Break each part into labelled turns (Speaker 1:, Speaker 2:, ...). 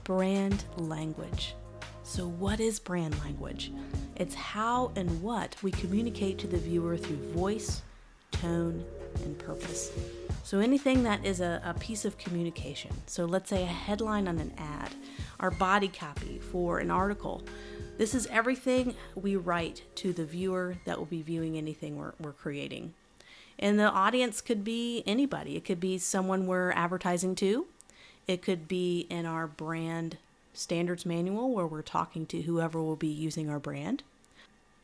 Speaker 1: brand language. So what is brand language? It's how and what we communicate to the viewer through voice, tone, and purpose. So anything that is a piece of communication. So let's say a headline on an ad, our body copy for an article. This is everything we write to the viewer that will be viewing anything we're creating. And the audience could be anybody. It could be someone we're advertising to. It could be in our brand standards manual where we're talking to whoever will be using our brand.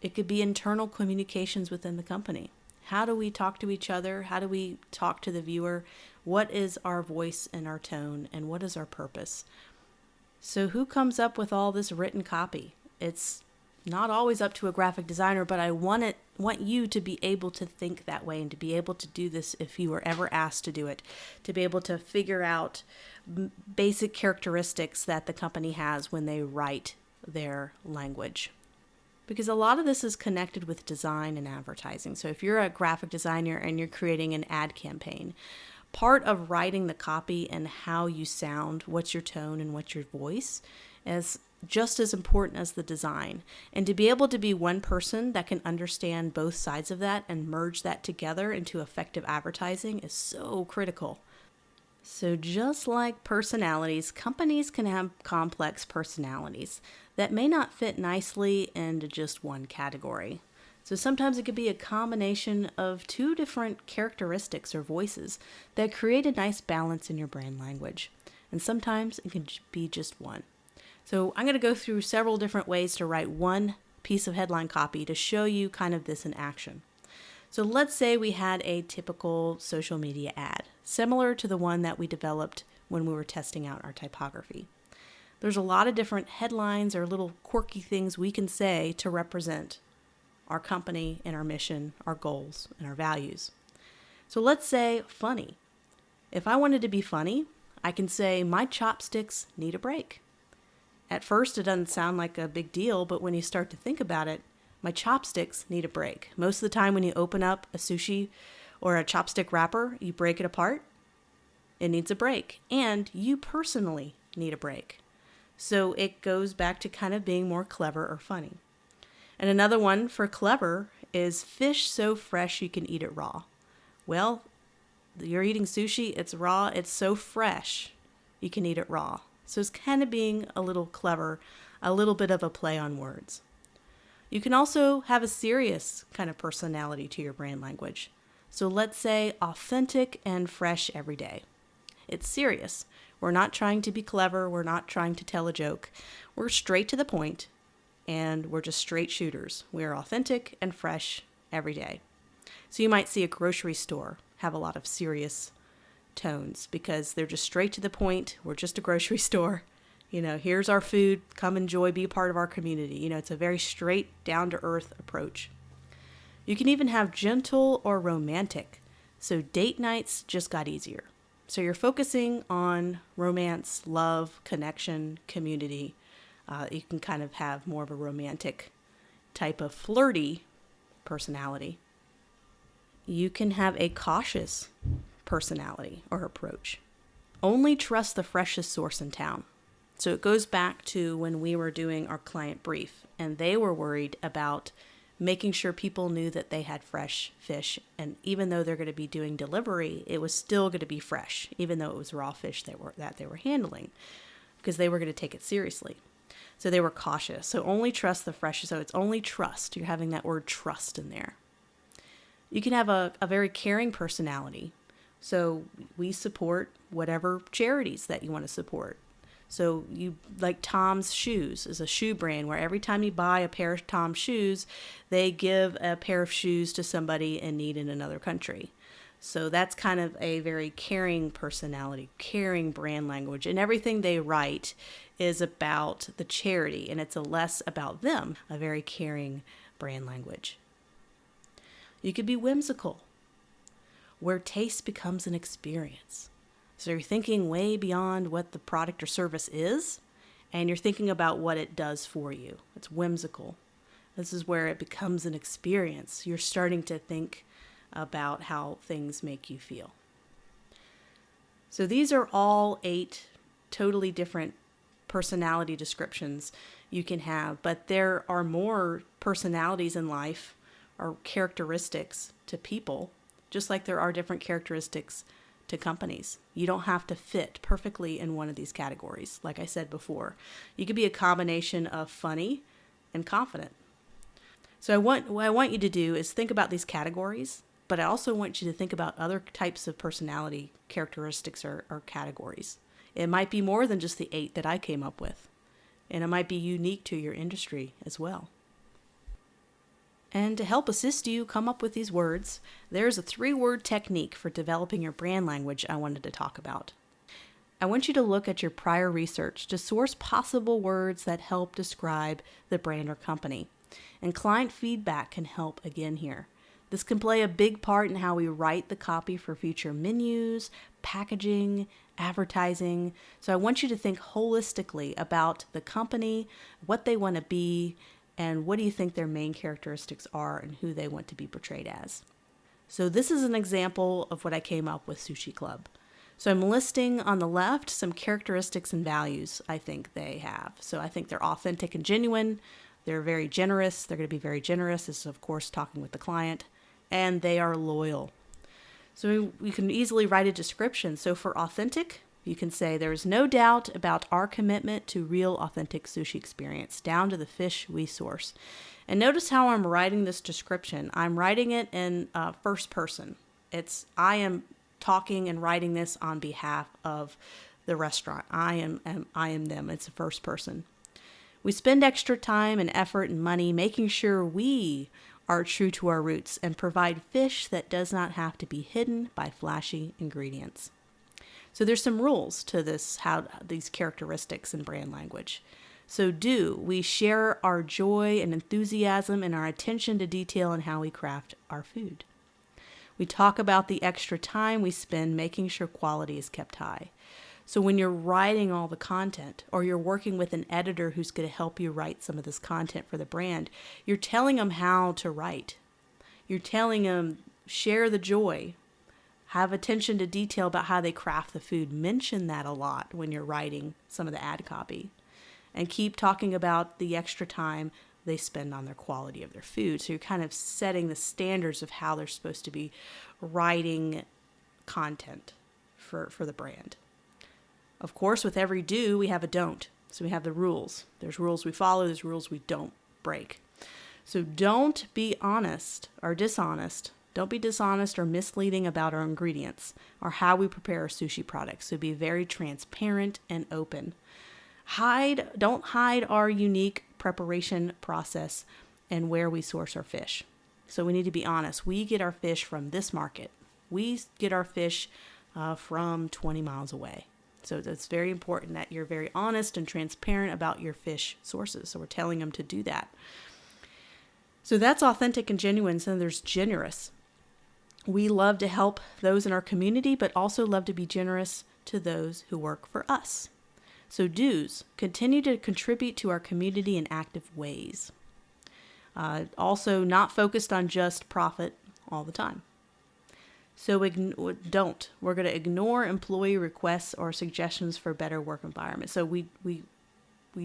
Speaker 1: It could be internal communications within the company. How do we talk to each other? How do we talk to the viewer? What is our voice and our tone, and what is our purpose? So who comes up with all this written copy? It's not always up to a graphic designer, but I want you to be able to think that way and to be able to do this if you were ever asked to do it, to be able to figure out basic characteristics that the company has when they write their language. Because a lot of this is connected with design and advertising. So if you're a graphic designer and you're creating an ad campaign, part of writing the copy and how you sound, what's your tone and what's your voice, is just as important as the design. And to be able to be one person that can understand both sides of that and merge that together into effective advertising is so critical. So just like personalities, companies can have complex personalities that may not fit nicely into just one category. So sometimes it could be a combination of two different characteristics or voices that create a nice balance in your brand language. And sometimes it can be just one. So I'm going to go through several different ways to write one piece of headline copy to show you kind of this in action. So let's say we had a typical social media ad, similar to the one that we developed when we were testing out our typography. There's a lot of different headlines or little quirky things we can say to represent our company and our mission, our goals, and our values. So let's say funny. If I wanted to be funny, I can say my chopsticks need a break. At first, it doesn't sound like a big deal, but when you start to think about it, my chopsticks need a break. Most of the time when you open up a sushi or a chopstick wrapper, you break it apart. It needs a break. And you personally need a break. So it goes back to kind of being more clever or funny. And another one for clever is fish so fresh you can eat it raw. Well, you're eating sushi, it's raw, it's so fresh, you can eat it raw. So it's kind of being a little clever, a little bit of a play on words. You can also have a serious kind of personality to your brand language. So let's say authentic and fresh every day. It's serious. We're not trying to be clever. We're not trying to tell a joke. We're straight to the point, and we're just straight shooters. We're authentic and fresh every day. So you might see a grocery store have a lot of serious tones because they're just straight to the point. We're just a grocery store. Here's our food. Come enjoy, be a part of our community. It's a very straight, down-to-earth approach. You can even have gentle or romantic. So date nights just got easier. So you're focusing on romance, love, connection, community. You can kind of have more of a romantic type of flirty personality. You can have a cautious personality or approach. Only trust the freshest source in town. So it goes back to when we were doing our client brief and they were worried about making sure people knew that they had fresh fish. And even though they're going to be doing delivery, it was still going to be fresh, even though it was raw fish that they were handling, because they were going to take it seriously. So they were cautious. So only trust the fresh. So it's only trust. You're having that word trust in there. You can have a very caring personality. So we support whatever charities that you want to support. So you like Tom's Shoes is a shoe brand where every time you buy a pair of Tom's shoes, they give a pair of shoes to somebody in need in another country. So that's kind of a very caring personality, caring brand language. And everything they write is about the charity and it's less about them, a very caring brand language. You could be whimsical, where taste becomes an experience. So you're thinking way beyond what the product or service is, and you're thinking about what it does for you. It's whimsical. This is where it becomes an experience. You're starting to think about how things make you feel. So these are all 8 totally different personality descriptions you can have, but there are more personalities in life or characteristics to people, just like there are different characteristics to companies. You don't have to fit perfectly in one of these categories. Like I said before, you could be a combination of funny and confident. So what I want you to do is think about these categories, but I also want you to think about other types of personality characteristics or categories. It might be more than just the 8 that I came up with, and it might be unique to your industry as well. And to help assist you come up with these words, there's a 3-word technique for developing your brand language I wanted to talk about. I want you to look at your prior research to source possible words that help describe the brand or company. And client feedback can help again here. This can play a big part in how we write the copy for future menus, packaging, advertising. So I want you to think holistically about the company, what they want to be, and what do you think their main characteristics are and who they want to be portrayed as. So this is an example of what I came up with Sushi Club. So I'm listing on the left some characteristics and values I think they have. So I think they're authentic and genuine. They're very generous. They're going to be very generous. This is, of course, talking with the client. And they are loyal. So we can easily write a description. So for authentic, you can say there is no doubt about our commitment to real authentic sushi experience, down to the fish we source. And notice how I'm writing this description. I'm writing it in first person. I am talking and writing this on behalf of the restaurant. I am them. It's a first person. We spend extra time and effort and money making sure we are true to our roots and provide fish that does not have to be hidden by flashy ingredients. So there's some rules to this, how these characteristics in brand language. So we share our joy and enthusiasm and our attention to detail in how we craft our food. We talk about the extra time we spend making sure quality is kept high. So when you're writing all the content, or you're working with an editor who's going to help you write some of this content for the brand, you're telling them how to write. You're telling them, share the joy. Have attention to detail about how they craft the food. Mention that a lot when you're writing some of the ad copy. And keep talking about the extra time they spend on their quality of their food. So you're kind of setting the standards of how they're supposed to be writing content for the brand. Of course, with every do, we have a don't. So we have the rules. There's rules we follow, there's rules we don't break. So don't be honest or dishonest. Don't be dishonest or misleading about our ingredients or how we prepare our sushi products. So be very transparent and open. Don't hide our unique preparation process and where we source our fish. So we need to be honest. We get our fish from this market. We get our fish from 20 miles away. So it's very important that you're very honest and transparent about your fish sources. So we're telling them to do that. So that's authentic and genuine. So there's generous. We love to help those in our community, but also love to be generous to those who work for us. So do's, continue to contribute to our community in active ways. Also not focused on just profit all the time. So we're going to ignore employee requests or suggestions for better work environment. So we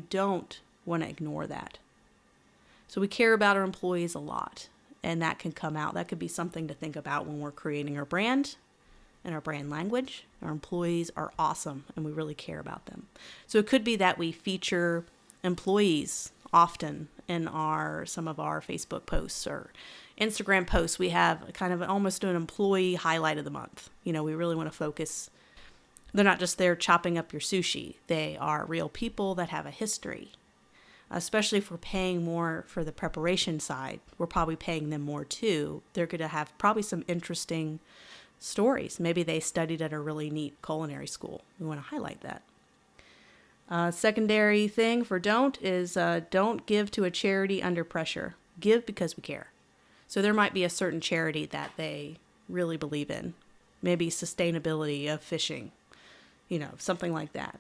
Speaker 1: don't want to ignore that. So we care about our employees a lot, and that can come out. That could be something to think about when we're creating our brand and our brand language. Our employees are awesome, and we really care about them. So it could be that we feature employees often in some of our Facebook posts or Instagram posts. We have kind of almost an employee highlight of the month. We really want to focus. They're not just there chopping up your sushi. They are real people that have a history. Especially if we're paying more for the preparation side, we're probably paying them more too. They're going to have probably some interesting stories. Maybe they studied at a really neat culinary school. We want to highlight that. Secondary thing for don't is don't give to a charity under pressure. Give because we care. So there might be a certain charity that they really believe in. Maybe sustainability of fishing, something like that.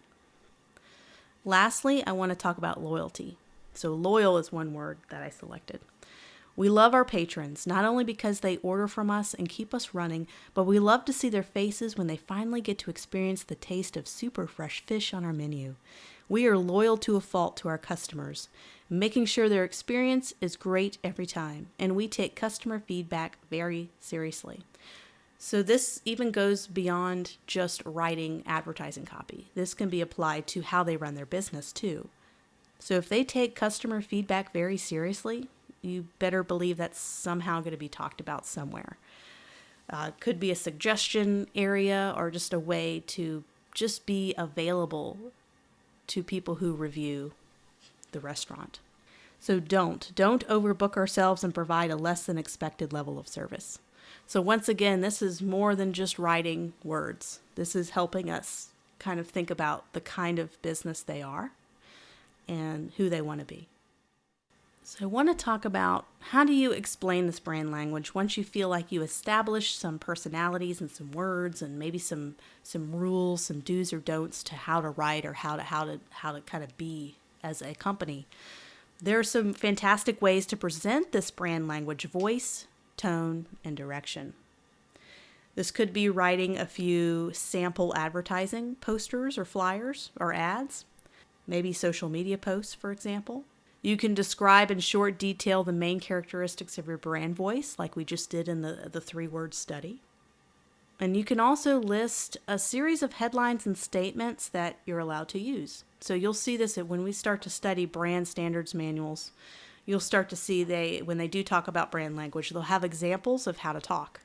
Speaker 1: Lastly, I want to talk about loyalty. So loyal is one word that I selected. We love our patrons, not only because they order from us and keep us running, but we love to see their faces when they finally get to experience the taste of super fresh fish on our menu. We are loyal to a fault to our customers, making sure their experience is great every time, and we take customer feedback very seriously. So this even goes beyond just writing advertising copy. This can be applied to how they run their business too. So if they take customer feedback very seriously, you better believe that's somehow going to be talked about somewhere. Could be a suggestion area or just a way to just be available to people who review the restaurant. So don't overbook ourselves and provide a less than expected level of service. So once again, this is more than just writing words. This is helping us kind of think about the kind of business they are and who they want to be. So I want to talk about how do you explain this brand language once you feel like you established some personalities and some words and maybe some rules, some do's or don'ts to how to write or how to kind of be as a company. There are some fantastic ways to present this brand language: voice, tone, and direction. This could be writing a few sample advertising posters or flyers or ads, maybe social media posts, for example. You can describe in short detail the main characteristics of your brand voice, like we just did in the 3-word study. And you can also list a series of headlines and statements that you're allowed to use. So you'll see this when we start to study brand standards manuals. You'll start to see when they do talk about brand language, they'll have examples of how to talk.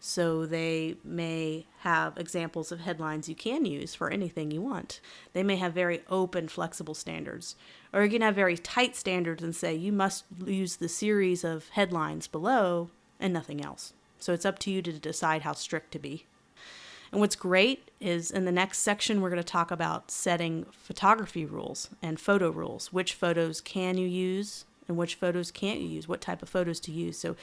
Speaker 1: So they may have examples of headlines you can use for anything you want. They may have very open, flexible standards. Or you can have very tight standards and say you must use the series of headlines below and nothing else. So it's up to you to decide how strict to be. And what's great is in the next section, we're going to talk about setting photography rules and photo rules. Which photos can you use and which photos can't you use? What type of photos to use? So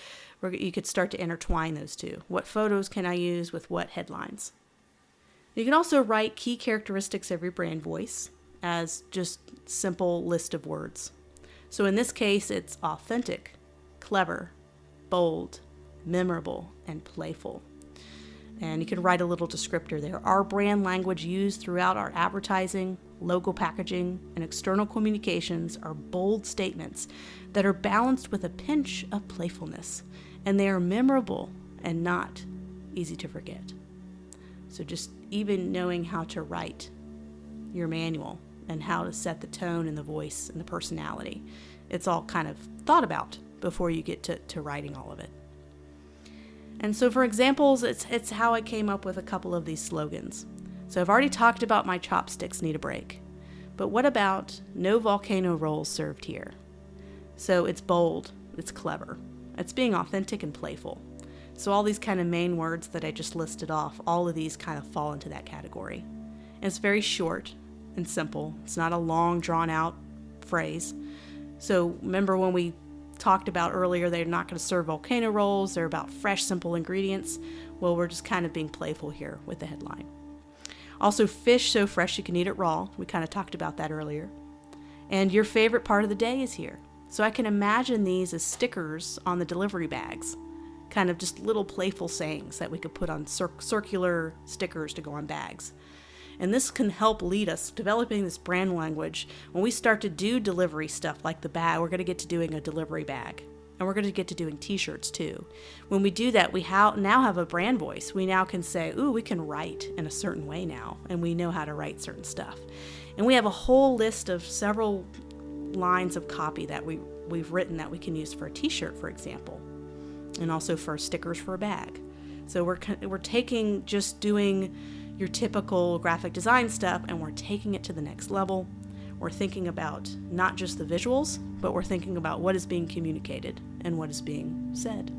Speaker 1: you could start to intertwine those two. What photos can I use with what headlines? You can also write key characteristics of your brand voice as just simple list of words. So in this case, it's authentic, clever, bold, memorable, and playful. And you can write a little descriptor there. Our brand language used throughout our advertising, logo packaging, and external communications are bold statements that are balanced with a pinch of playfulness, and they are memorable and not easy to forget. So just even knowing how to write your manual and how to set the tone and the voice and the personality, it's all kind of thought about before you get to writing all of it. And so for examples, it's how I came up with a couple of these slogans. So I've already talked about my chopsticks need a break. But what about no volcano rolls served here? So it's bold, it's clever, it's being authentic and playful. So all these kind of main words that I just listed off, all of these kind of fall into that category. And it's very short and simple. It's not a long, drawn out phrase. So remember when we talked about earlier, they're not going to serve volcano rolls, they're about fresh, simple ingredients. Well, we're just kind of being playful here with the headline. Also, fish so fresh you can eat it raw. We kind of talked about that earlier. And your favorite part of the day is here. So I can imagine these as stickers on the delivery bags, kind of just little playful sayings that we could put on circular stickers to go on bags. And this can help lead us developing this brand language. When we start to do delivery stuff like the bag, we're going to get to doing a delivery bag. And we're going to get to doing t-shirts too. When we do that, we now have a brand voice. We now can say, ooh, we can write in a certain way now. And we know how to write certain stuff. And we have a whole list of several lines of copy that we've written that we can use for a t-shirt, for example. And also for stickers for a bag. So we're taking just doing your typical graphic design stuff and we're taking it to the next level. We're thinking about not just the visuals, but we're thinking about what is being communicated and what is being said.